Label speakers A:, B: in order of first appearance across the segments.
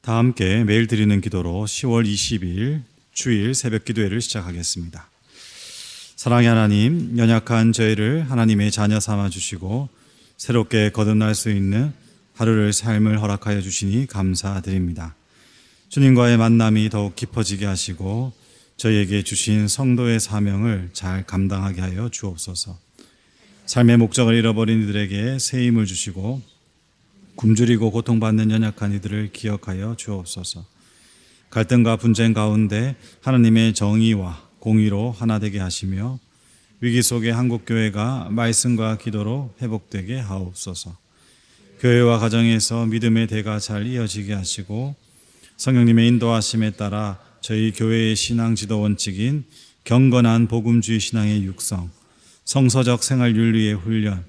A: 다 함께 매일 드리는 기도로 10월 20일 주일 새벽 기도회를 시작하겠습니다. 사랑의 하나님, 연약한 저희를 하나님의 자녀 삼아 주시고 새롭게 거듭날 수 있는 하루를 삶을 허락하여 주시니 감사드립니다. 주님과의 만남이 더욱 깊어지게 하시고 저희에게 주신 성도의 사명을 잘 감당하게 하여 주옵소서. 삶의 목적을 잃어버린 이들에게 새 힘을 주시고 굶주리고 고통받는 연약한 이들을 기억하여 주옵소서. 갈등과 분쟁 가운데 하나님의 정의와 공의로 하나 되게 하시며 위기 속에 한국교회가 말씀과 기도로 회복되게 하옵소서. 교회와 가정에서 믿음의 대가 잘 이어지게 하시고 성령님의 인도하심에 따라 저희 교회의 신앙 지도 원칙인 경건한 복음주의 신앙의 육성, 성서적 생활 윤리의 훈련,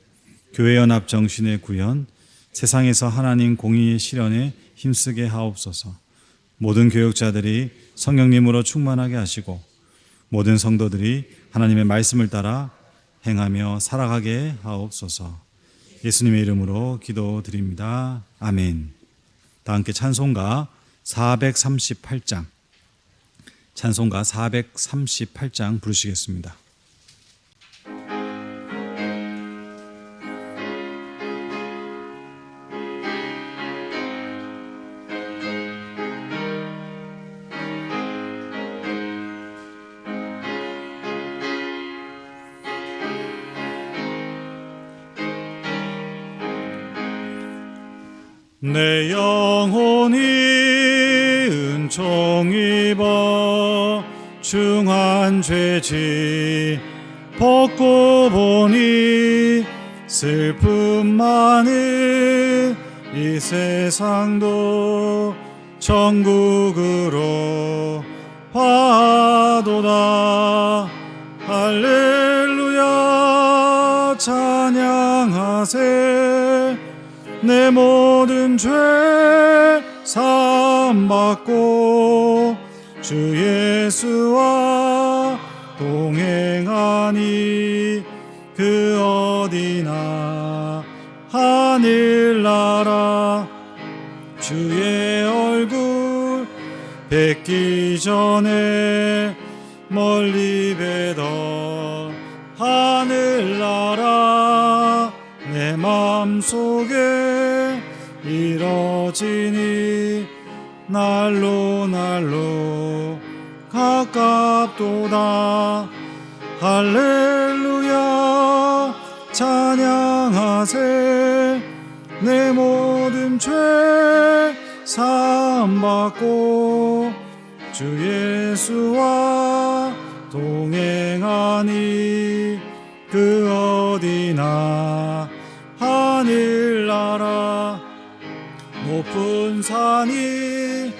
A: 교회 연합 정신의 구현, 세상에서 하나님 공의의 실현에 힘쓰게 하옵소서. 모든 교역자들이 성령님으로 충만하게 하시고 모든 성도들이 하나님의 말씀을 따라 행하며 살아가게 하옵소서. 예수님의 이름으로 기도드립니다. 아멘. 다 함께 찬송가 438장 부르시겠습니다. 내 영혼이 은총 입어 중한 죄지 벗고 보니 슬픔 많은 이 세상도 천국으로 화도다. 할렐루야 찬양하세. 내 모든 죄 사함받고 주 예수와 동행하니 그 어디나 하늘나라 주의 얼굴 뵙기 전에 멀리 뵈던 하늘나라 내 맘속에 이뤄지니 날로 가깝도다. 할렐루야 찬양하세. 내 모든 죄 사함받고 주 예수와 동행하니 그 어디나 하늘나라 높은 산이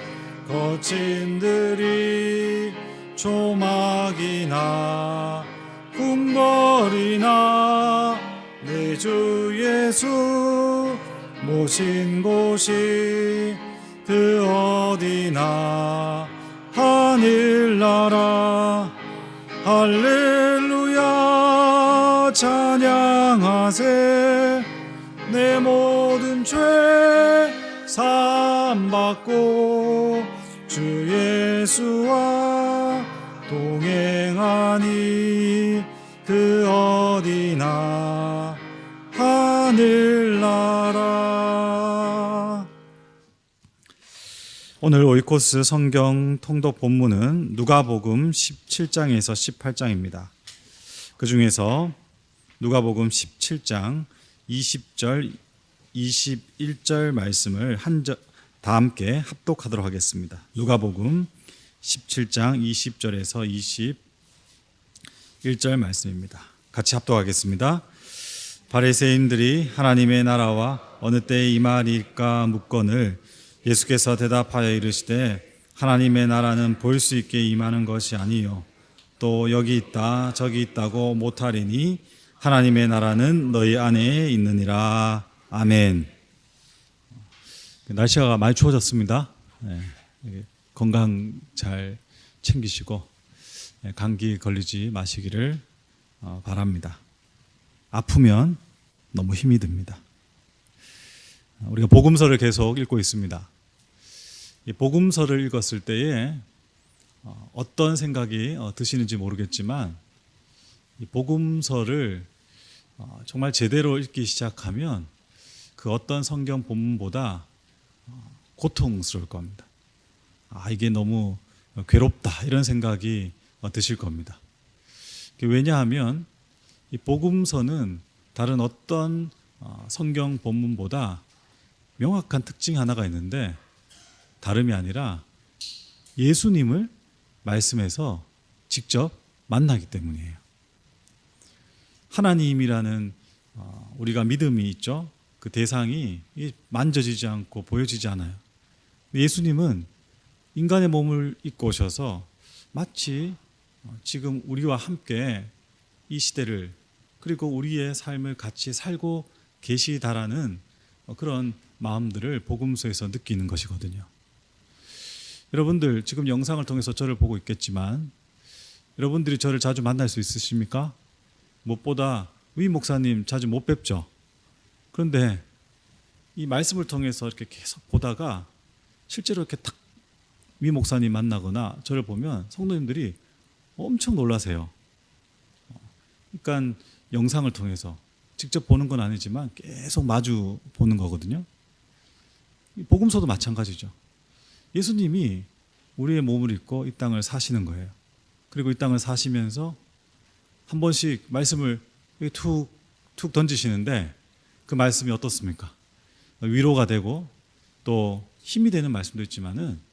A: 거친 들이 조막이나 궁궐이나 내 주 예수 모신 곳이 그 어디나 하늘나라. 할렐루야 찬양하세. 내 모든 죄 사함받고 주 예수와 동행하니 그 어디나 하늘나라. 오늘 오이코스 성경 통독 본문은 누가복음 17장에서 18장입니다. 그 중에서 누가복음 17장 20절, 21절 말씀을 다 함께 합독하도록 하겠습니다. 누가복음 17장 20절에서 21절 말씀입니다. 같이 합독하겠습니다. 바리새인들이 하나님의 나라와 어느 때에 임하리까 묻거늘 예수께서 대답하여 이르시되 하나님의 나라는 볼 수 있게 임하는 것이 아니요 또 여기 있다 저기 있다고 못하리니 하나님의 나라는 너희 안에 있느니라. 아멘. 날씨가 많이 추워졌습니다. 건강 잘 챙기시고 감기 걸리지 마시기를 바랍니다. 아프면 너무 힘이 듭니다. 우리가 복음서를 계속 읽고 있습니다. 이 복음서를 읽었을 때에 어떤 생각이 드시는지 모르겠지만 이 복음서를 정말 제대로 읽기 시작하면 그 어떤 성경 본문보다 고통스러울 겁니다. 이게 너무 괴롭다 이런 생각이 드실 겁니다. 왜냐하면 이 복음서는 다른 어떤 성경 본문보다 명확한 특징 하나가 있는데 다름이 아니라 예수님을 말씀에서 직접 만나기 때문이에요. 하나님이라는 우리가 믿음이 있죠. 그 대상이 만져지지 않고 보여지지 않아요. 예수님은 인간의 몸을 입고 오셔서 마치 지금 우리와 함께 이 시대를 그리고 우리의 삶을 같이 살고 계시다라는 그런 마음들을 복음서에서 느끼는 것이거든요. 여러분들 지금 영상을 통해서 저를 보고 있겠지만 여러분들이 저를 자주 만날 수 있으십니까? 무엇보다 위 목사님 자주 못 뵙죠. 그런데 이 말씀을 통해서 이렇게 계속 보다가 실제로 이렇게 딱 위 목사님 만나거나 저를 보면 성도님들이 엄청 놀라세요. 그러니까 영상을 통해서 직접 보는 건 아니지만 계속 마주 보는 거거든요. 복음서도 마찬가지죠. 예수님이 우리의 몸을 입고 이 땅을 사시는 거예요. 그리고 이 땅을 사시면서 한 번씩 말씀을 툭 던지시는데 그 말씀이 어떻습니까? 위로가 되고 또 힘이 되는 말씀도 있지만은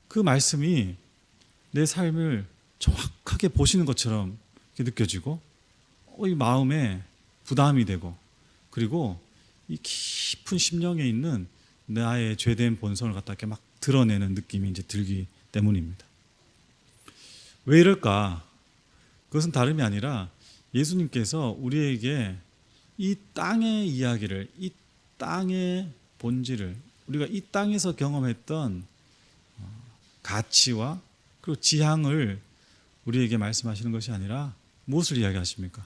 A: 그 말씀이 내 삶을 정확하게 보시는 것처럼 느껴지고 이 마음에 부담이 되고 그리고 이 깊은 심령에 있는 나의 죄된 본성을 갖다 이렇게 막 드러내는 느낌이 이제 들기 때문입니다. 왜 이럴까? 그것은 다름이 아니라 예수님께서 우리에게 이 땅의 이야기를, 이 땅의 본질을, 우리가 이 땅에서 경험했던 가치와 그리고 지향을 우리에게 말씀하시는 것이 아니라 무엇을 이야기하십니까?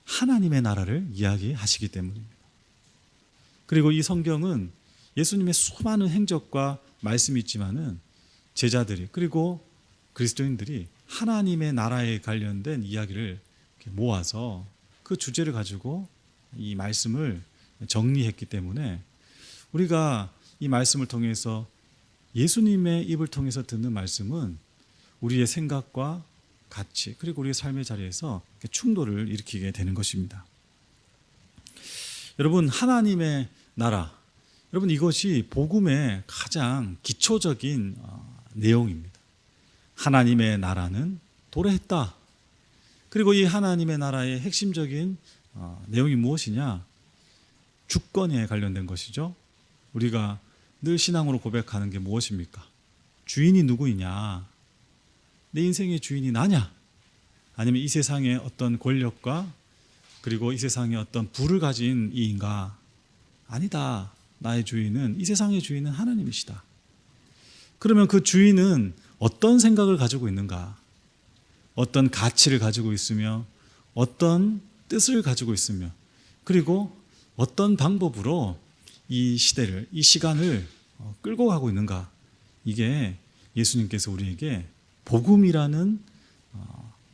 A: 하나님의 나라를 이야기하시기 때문입니다. 그리고 이 성경은 예수님의 수많은 행적과 말씀이 있지만은 제자들이 그리고 그리스도인들이 하나님의 나라에 관련된 이야기를 모아서 그 주제를 가지고 이 말씀을 정리했기 때문에 우리가 이 말씀을 통해서 예수님의 입을 통해서 듣는 말씀은 우리의 생각과 가치 그리고 우리의 삶의 자리에서 충돌을 일으키게 되는 것입니다. 여러분, 하나님의 나라, 여러분 이것이 복음의 가장 기초적인 내용입니다. 하나님의 나라는 도래했다. 그리고 이 하나님의 나라의 핵심적인 내용이 무엇이냐? 주권에 관련된 것이죠. 우리가 늘 신앙으로 고백하는 게 무엇입니까? 주인이 누구이냐? 내 인생의 주인이 나냐? 아니면 이 세상의 어떤 권력과 그리고 이 세상의 어떤 부를 가진 이인가? 아니다. 나의 주인은, 이 세상의 주인은 하나님이시다. 그러면 그 주인은 어떤 생각을 가지고 있는가? 어떤 가치를 가지고 있으며 어떤 뜻을 가지고 있으며 그리고 어떤 방법으로 이 시대를, 이 시간을 끌고 가고 있는가? 이게 예수님께서 우리에게 복음이라는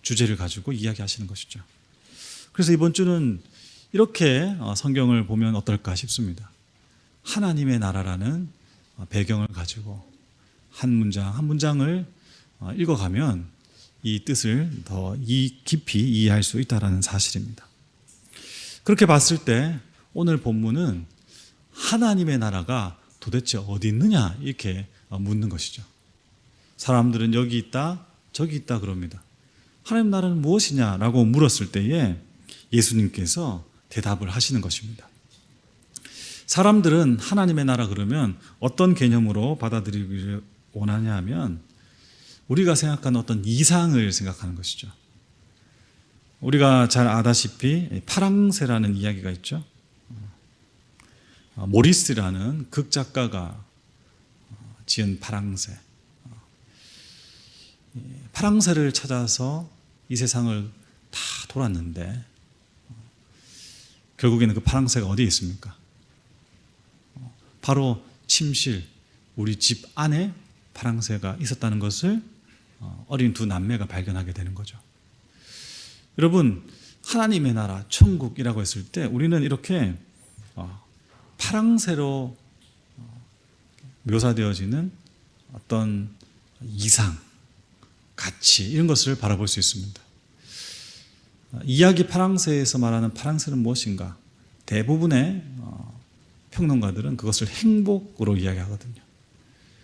A: 주제를 가지고 이야기하시는 것이죠. 그래서 이번 주는 이렇게 성경을 보면 어떨까 싶습니다. 하나님의 나라라는 배경을 가지고 한 문장 한 문장을 읽어가면 이 뜻을 더 깊이 이해할 수 있다는 사실입니다. 그렇게 봤을 때 오늘 본문은 하나님의 나라가 도대체 어디 있느냐 이렇게 묻는 것이죠. 사람들은 여기 있다 저기 있다 그럽니다. 하나님 나라는 무엇이냐라고 물었을 때에 예수님께서 대답을 하시는 것입니다. 사람들은 하나님의 나라 그러면 어떤 개념으로 받아들이기를 원하냐 하면 우리가 생각하는 어떤 이상을 생각하는 것이죠. 우리가 잘 아다시피 파랑새라는 이야기가 있죠. 모리스라는 극작가가 지은 파랑새. 파랑새를 찾아서 이 세상을 다 돌았는데 결국에는 그 파랑새가 어디에 있습니까? 바로 침실, 우리 집 안에 파랑새가 있었다는 것을 어린 두 남매가 발견하게 되는 거죠. 여러분, 하나님의 나라, 천국이라고 했을 때 우리는 이렇게 파랑새로 묘사되어지는 어떤 이상, 가치 이런 것을 바라볼 수 있습니다. 이야기 파랑새에서 말하는 파랑새는 무엇인가? 대부분의 평론가들은 그것을 행복으로 이야기하거든요.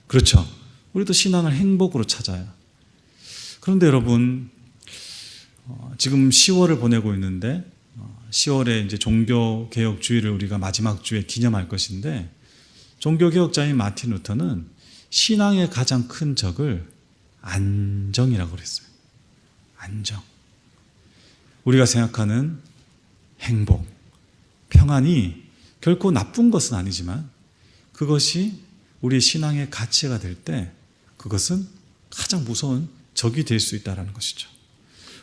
A: 그렇죠. 우리도 신앙을 행복으로 찾아요. 그런데 여러분, 지금 10월을 보내고 있는데 10월에 이제 종교개혁 주일을 우리가 마지막 주에 기념할 것인데, 종교개혁자인 마틴 루터는 신앙의 가장 큰 적을 안정이라고 그랬어요. 안정. 우리가 생각하는 행복, 평안이 결코 나쁜 것은 아니지만 그것이 우리 신앙의 가치가 될 때 그것은 가장 무서운 적이 될 수 있다는 것이죠.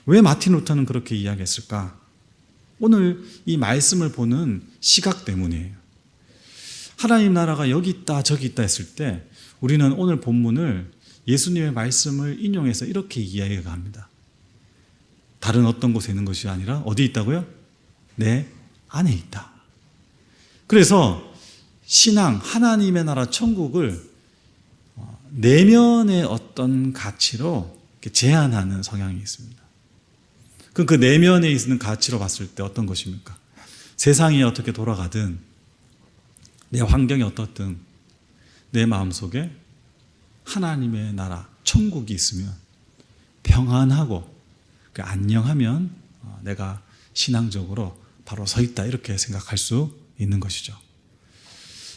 A: 왜 마틴 루터는 그렇게 이야기했을까? 오늘 이 말씀을 보는 시각 때문이에요. 하나님 나라가 여기 있다 저기 있다 했을 때 우리는 오늘 본문을 예수님의 말씀을 인용해서 이렇게 이야기가 합니다. 다른 어떤 곳에 있는 것이 아니라 어디 있다고요? 내 안에 있다. 그래서 신앙, 하나님의 나라 천국을 내면의 어떤 가치로 제한하는 성향이 있습니다. 그럼 그 내면에 있는 가치로 봤을 때 어떤 것입니까? 세상이 어떻게 돌아가든, 내 환경이 어떻든 내 마음속에 하나님의 나라, 천국이 있으면 평안하고 안녕하면 내가 신앙적으로 바로 서 있다, 이렇게 생각할 수 있는 것이죠.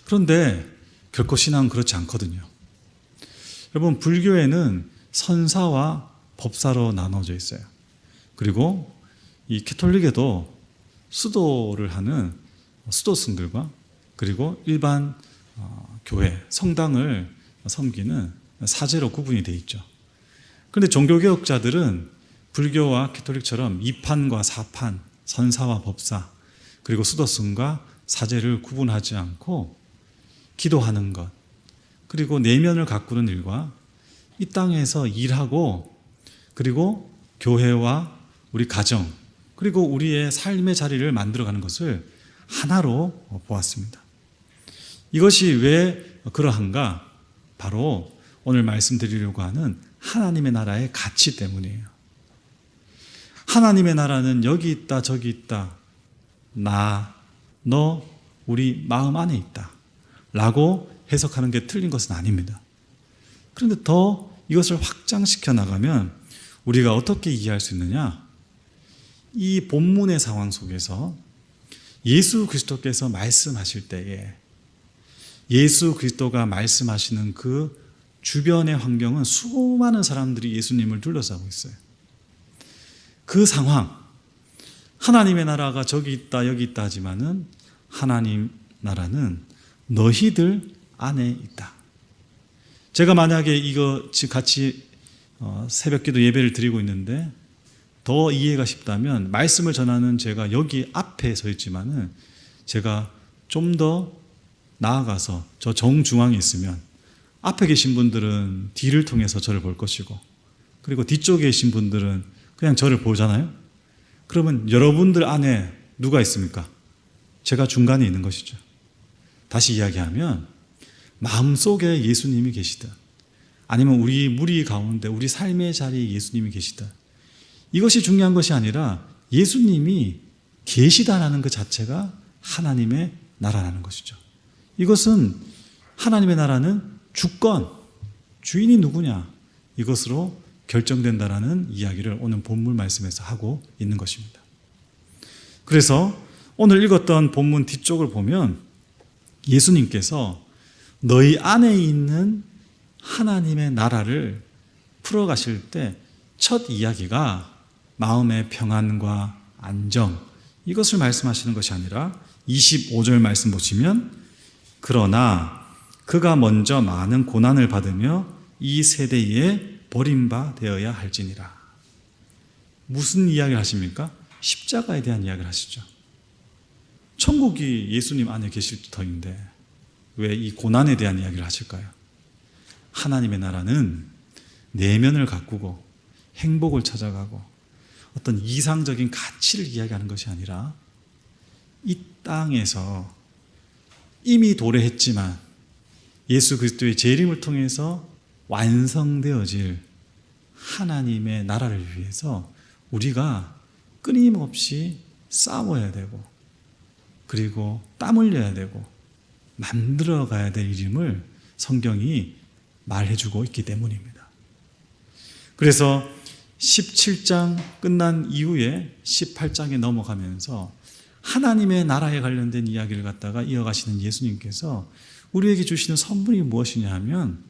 A: 그런데 결코 신앙은 그렇지 않거든요. 여러분, 불교에는 선사와 법사로 나눠져 있어요. 그리고 이 캐톨릭에도 수도를 하는 수도승들과 그리고 일반 교회, 성당을 섬기는 사제로 구분이 되어 있죠. 그런데 종교개혁자들은 불교와 캐톨릭처럼 이판과 사판, 선사와 법사, 그리고 수도승과 사제를 구분하지 않고 기도하는 것, 그리고 내면을 가꾸는 일과 이 땅에서 일하고, 그리고 교회와 우리 가정, 그리고 우리의 삶의 자리를 만들어가는 것을 하나로 보았습니다. 이것이 왜 그러한가? 바로 오늘 말씀드리려고 하는 하나님의 나라의 가치 때문이에요. 하나님의 나라는 여기 있다 저기 있다, 나, 너, 우리 마음 안에 있다 라고 해석하는 게 틀린 것은 아닙니다. 그런데 더 이것을 확장시켜 나가면 우리가 어떻게 이해할 수 있느냐? 이 본문의 상황 속에서 예수 그리스도께서 말씀하실 때에, 예수 그리스도가 말씀하시는 그 주변의 환경은 수많은 사람들이 예수님을 둘러싸고 있어요. 그 상황, 하나님의 나라가 저기 있다 여기 있다 하지만은 하나님 나라는 너희들 안에 있다. 제가 만약에 이거 같이 새벽기도 예배를 드리고 있는데 더 이해가 쉽다면, 말씀을 전하는 제가 여기 앞에 서 있지만은 제가 좀 더 나아가서 저 정중앙에 있으면 앞에 계신 분들은 뒤를 통해서 저를 볼 것이고, 그리고 뒤쪽에 계신 분들은 그냥 저를 보잖아요. 그러면 여러분들 안에 누가 있습니까? 제가 중간에 있는 것이죠. 다시 이야기하면 마음속에 예수님이 계시다, 아니면 우리 무리 가운데 우리 삶의 자리에 예수님이 계시다, 이것이 중요한 것이 아니라 예수님이 계시다라는 그 자체가 하나님의 나라라는 것이죠. 이것은 하나님의 나라는 주권, 주인이 누구냐, 이것으로 결정된다라는 이야기를 오늘 본문 말씀에서 하고 있는 것입니다. 그래서 오늘 읽었던 본문 뒤쪽을 보면 예수님께서 너희 안에 있는 하나님의 나라를 풀어가실 때 첫 이야기가 마음의 평안과 안정, 이것을 말씀하시는 것이 아니라 25절 말씀 보시면, 그러나 그가 먼저 많은 고난을 받으며 이 세대에 버림받아야 할지니라. 무슨 이야기를 하십니까? 십자가에 대한 이야기를 하시죠. 천국이 예수님 안에 계실 터인데 왜 이 고난에 대한 이야기를 하실까요? 하나님의 나라는 내면을 가꾸고 행복을 찾아가고 어떤 이상적인 가치를 이야기하는 것이 아니라 이 땅에서 이미 도래했지만 예수 그리스도의 재림을 통해서 완성되어질 하나님의 나라를 위해서 우리가 끊임없이 싸워야 되고 그리고 땀 흘려야 되고 만들어 가야 될 일임을 성경이 말해주고 있기 때문입니다. 그래서 17장 끝난 이후에 18장에 넘어가면서 하나님의 나라에 관련된 이야기를 갖다가 이어가시는 예수님께서 우리에게 주시는 선물이 무엇이냐 하면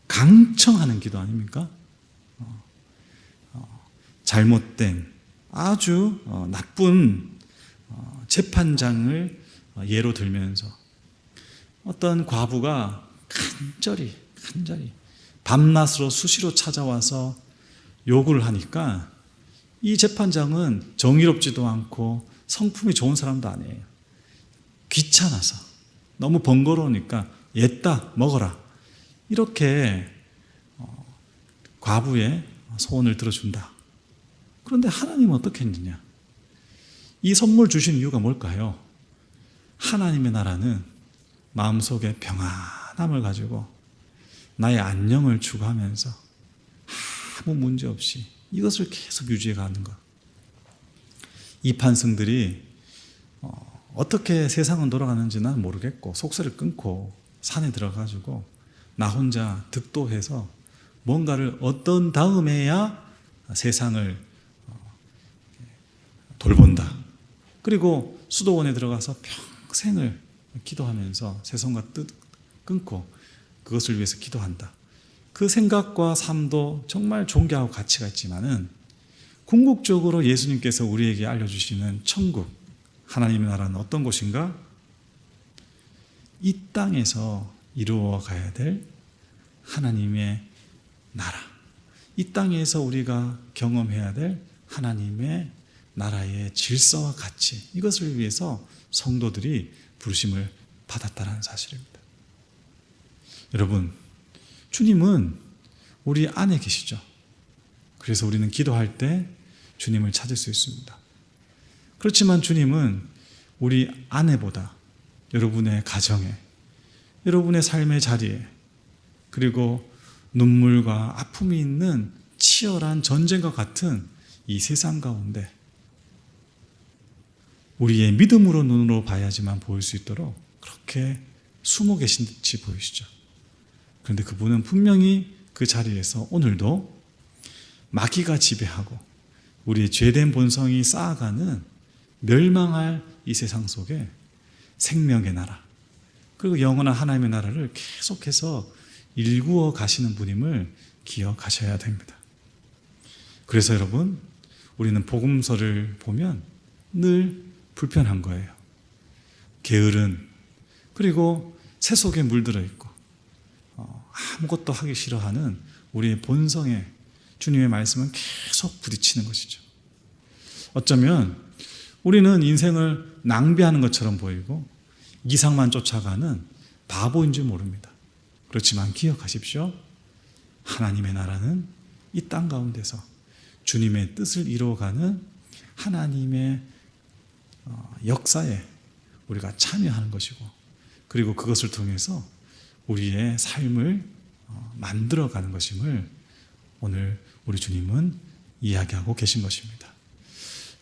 A: 강청하는 기도 아닙니까? 잘못된 아주 나쁜 재판장을 예로 들면서 어떤 과부가 간절히 밤낮으로 수시로 찾아와서 요구를 하니까 이 재판장은 정의롭지도 않고 성품이 좋은 사람도 아니에요. 귀찮아서 너무 번거로우니까 옛다 먹어라 이렇게 과부의 소원을 들어준다. 그런데 하나님은 어떻게 했느냐? 이 선물 주신 이유가 뭘까요? 하나님의 나라는 마음속에 평안함을 가지고 나의 안녕을 추구하면서 아무 문제 없이 이것을 계속 유지해 가는 것. 이 판승들이 어떻게 세상은 돌아가는지 난 모르겠고 속세를 끊고 산에 들어가지고 나 혼자 득도해서 뭔가를 얻던 다음에야 세상을 돌본다. 그리고 수도원에 들어가서 평생을 기도하면서 세 손과 뜻 끊고 그것을 위해서 기도한다. 그 생각과 삶도 정말 존경하고 가치가 있지만은 궁극적으로 예수님께서 우리에게 알려주시는 천국, 하나님의 나라는 어떤 곳인가? 이 땅에서 이루어 가야 될 하나님의 나라. 이 땅에서 우리가 경험해야 될 하나님의 나라의 질서와 가치, 이것을 위해서 성도들이 부르심을 받았다는 사실입니다. 여러분, 주님은 우리 안에 계시죠. 그래서 우리는 기도할 때 주님을 찾을 수 있습니다. 그렇지만 주님은 우리 아내보다 여러분의 가정에, 여러분의 삶의 자리에, 그리고 눈물과 아픔이 있는 치열한 전쟁과 같은 이 세상 가운데 우리의 믿음으로 눈으로 봐야지만 보일 수 있도록 그렇게 숨어 계신 듯이 보이시죠. 그런데 그분은 분명히 그 자리에서 오늘도 마귀가 지배하고 우리의 죄된 본성이 쌓아가는 멸망할 이 세상 속에 생명의 나라, 그리고 영원한 하나님의 나라를 계속해서 일구어 가시는 분임을 기억하셔야 됩니다. 그래서 여러분, 우리는 복음서를 보면 늘 불편한 거예요. 게으른, 그리고 새 속에 물들어 있고 아무것도 하기 싫어하는 우리의 본성에 주님의 말씀은 계속 부딪히는 것이죠. 어쩌면 우리는 인생을 낭비하는 것처럼 보이고 이상만 쫓아가는 바보인 줄 모릅니다. 그렇지만 기억하십시오. 하나님의 나라는 이 땅 가운데서 주님의 뜻을 이루어가는 하나님의 역사에 우리가 참여하는 것이고, 그리고 그것을 통해서 우리의 삶을 만들어가는 것임을 오늘 우리 주님은 이야기하고 계신 것입니다.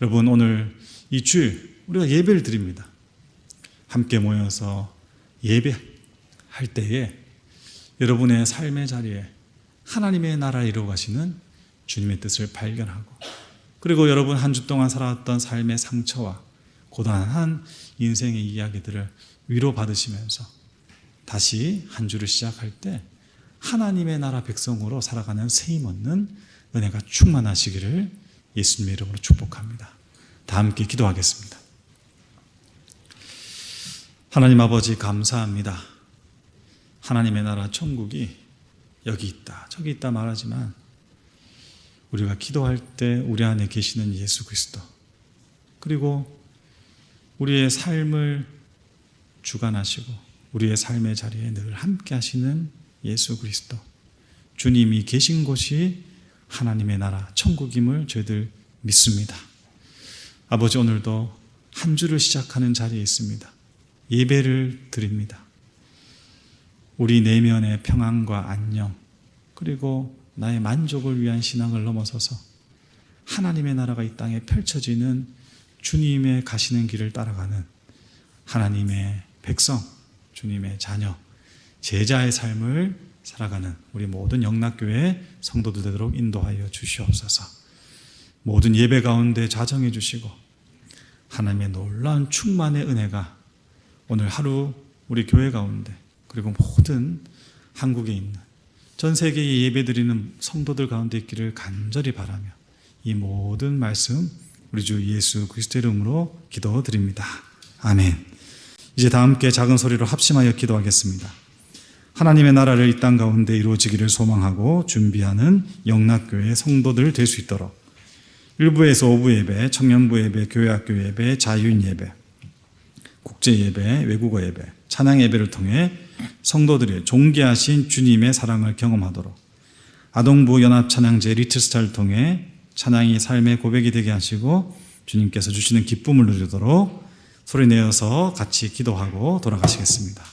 A: 여러분, 오늘 이 주일 우리가 예배를 드립니다. 함께 모여서 예배할 때에 여러분의 삶의 자리에 하나님의 나라를 이루어 가시는 주님의 뜻을 발견하고, 그리고 여러분 한 주 동안 살아왔던 삶의 상처와 고단한 인생의 이야기들을 위로받으시면서 다시 한 주를 시작할 때 하나님의 나라 백성으로 살아가는 세임 얻는 은혜가 충만하시기를 예수님의 이름으로 축복합니다. 다 함께 기도하겠습니다. 하나님 아버지, 감사합니다. 하나님의 나라 천국이 여기 있다 저기 있다 말하지만 우리가 기도할 때 우리 안에 계시는 예수 그리스도, 그리고 우리의 삶을 주관하시고 우리의 삶의 자리에 늘 함께 하시는 예수 그리스도, 주님이 계신 곳이 하나님의 나라 천국임을 저희들 믿습니다. 아버지, 오늘도 한 주를 시작하는 자리에 있습니다. 예배를 드립니다. 우리 내면의 평안과 안녕, 그리고 나의 만족을 위한 신앙을 넘어서서 하나님의 나라가 이 땅에 펼쳐지는 주님의 가시는 길을 따라가는 하나님의 백성, 주님의 자녀, 제자의 삶을 살아가는 우리 모든 영락교회 성도들 되도록 인도하여 주시옵소서. 모든 예배 가운데 자정해 주시고 하나님의 놀라운 충만의 은혜가 오늘 하루 우리 교회 가운데, 그리고 모든 한국에 있는 전 세계에 예배드리는 성도들 가운데 있기를 간절히 바라며 이 모든 말씀 우리 주 예수 그리스도의 이름으로 기도드립니다. 아멘. 이제 다 함께 작은 소리로 합심하여 기도하겠습니다. 하나님의 나라를 이 땅 가운데 이루어지기를 소망하고 준비하는 영락교회 성도들 될 수 있도록 1부에서 5부 예배, 청년부 예배, 교회학교 예배, 자유인 예배, 국제 예배, 외국어 예배, 찬양 예배를 통해 성도들이 존귀하신 주님의 사랑을 경험하도록 아동부 연합 찬양제 리틀스타를 통해 찬양이 삶의 고백이 되게 하시고 주님께서 주시는 기쁨을 누리도록 소리 내어서 같이 기도하고 돌아가시겠습니다.